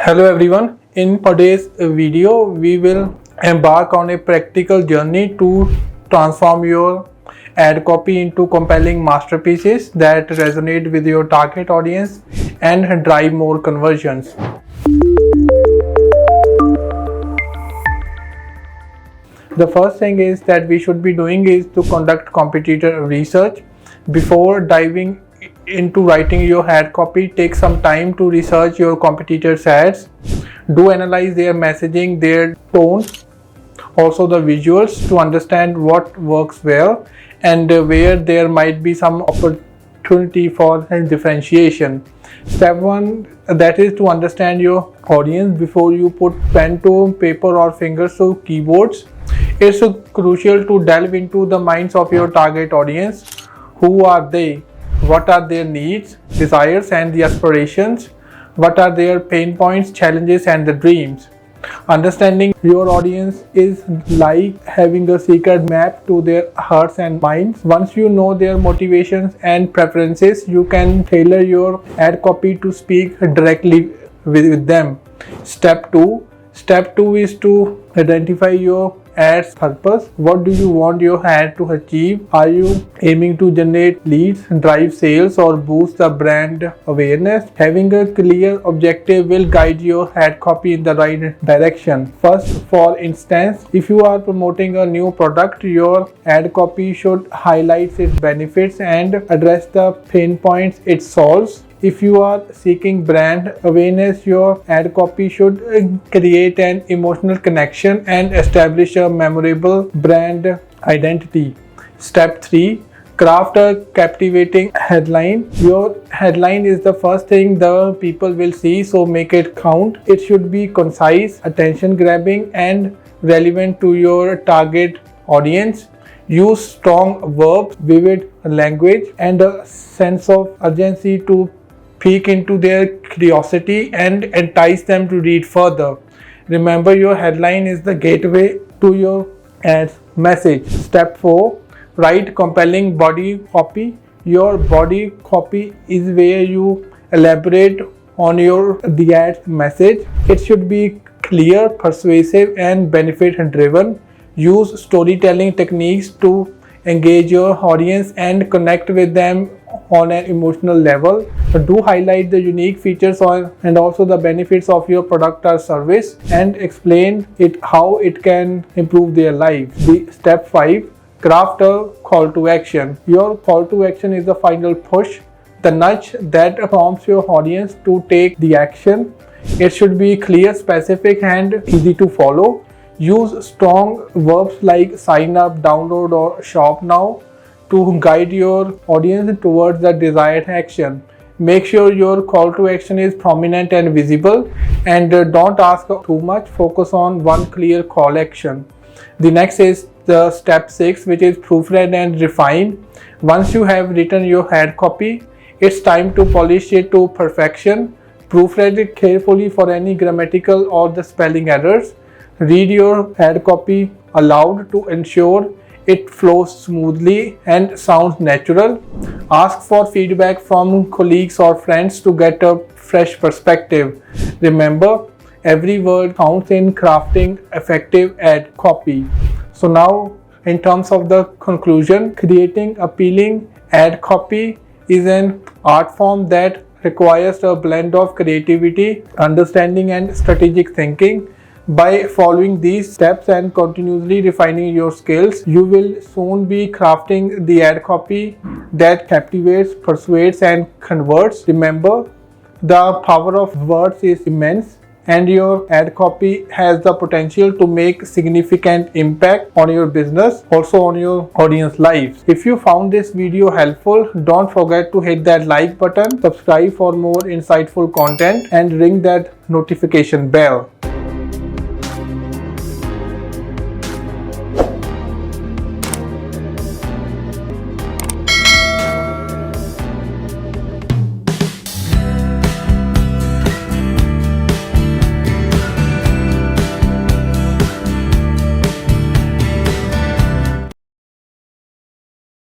Hello everyone. In today's video, we will embark on a practical journey to transform your ad copy into compelling masterpieces that resonate with your target audience and drive more conversions. The first thing is that we should be doing is to conduct competitor research. Before diving into writing your ad copy, take some time to research your competitors' ads. Do analyze their messaging, their tone, also the visuals to understand what works well and where there might be some opportunity for differentiation. Step 1, that is to understand your audience before you put pen to paper or fingers to keyboards. It's crucial to delve into the minds of your target audience. Who are they? What are their needs, desires, and the aspirations? What are their pain points, challenges, and the dreams? Understanding your audience is like having a secret map to their hearts and minds. Once you know their motivations and preferences, you can tailor your ad copy to speak directly with them. Step 2 is to identify your ad's purpose. What do you want your ad to achieve? Are you aiming to generate leads, drive sales, or boost the brand awareness? Having a clear objective will guide your ad copy in the right direction. First, for instance, if you are promoting a new product, your ad copy should highlight its benefits and address the pain points it solves. If you are seeking brand awareness, your ad copy should create an emotional connection and establish a memorable brand identity. Step 3. Craft a captivating headline. Your headline is the first thing the people will see, so make it count. It should be concise, attention-grabbing, and relevant to your target audience. Use strong verbs, vivid language, and a sense of urgency to pique into their curiosity and entice them to read further. Remember, your headline is the gateway to your ad's message. Step 4. Write compelling body copy. Your body copy is where you elaborate on the ad's message. It should be clear, persuasive, and benefit driven. Use storytelling techniques to engage your audience and connect with them on an emotional level. Do highlight the unique features and also the benefits of your product or service and explain how it can improve their lives. Step 5. Craft a call to action. Your call to action is the final push, the nudge that prompts your audience to take the action. It should be clear, specific, and easy to follow. Use strong verbs like sign up, download, or shop now to guide your audience towards the desired action. Make sure your call to action is prominent and visible, and don't ask too much. Focus on one clear call action. The next is the step 6, which is proofread and refine. Once you have written your ad copy, it's time to polish it to perfection. Proofread it carefully for any grammatical or the spelling errors. Read your ad copy aloud to ensure it flows smoothly and sounds natural. Ask for feedback from colleagues or friends to get a fresh perspective. Remember, every word counts in crafting effective ad copy. So now, in terms of the conclusion, creating appealing ad copy is an art form that requires a blend of creativity, understanding, and strategic thinking. By following these steps and continuously refining your skills, you will soon be crafting the ad copy that captivates, persuades, and converts. Remember, the power of words is immense, and your ad copy has the potential to make significant impact on your business, also on your audience lives. If you found this video helpful, don't forget to hit that like button, subscribe for more insightful content, and ring that notification bell.